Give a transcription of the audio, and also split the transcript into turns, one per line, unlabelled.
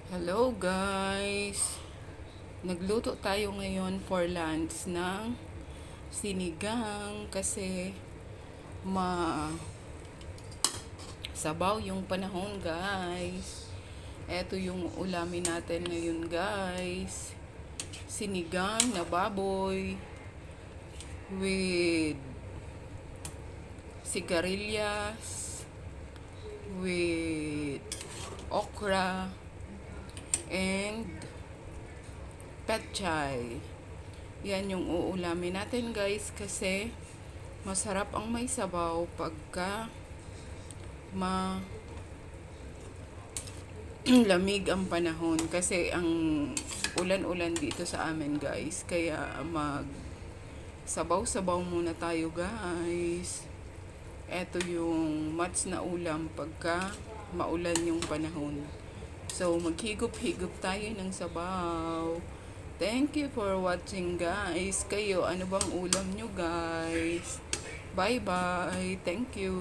Hello guys! Nagluto tayo ngayon for lunch ng sinigang kasi sabaw yung panahon guys. Eto yung ulamin natin ngayon guys. Sinigang na baboy with sigarilyas, with okra, and petchay. Yan yung uulamin natin guys kasi masarap ang may sabaw pagka lamig ang panahon kasi ang ulan-ulan dito sa amin guys, kaya sabaw-sabaw muna tayo guys. Eto yung mats na ulam pagka maulan yung panahon. So, maghigop-higop tayo ng sabaw. Thank you for watching guys. Kayo, ano bang ulam nyo guys? Bye-bye. Thank you.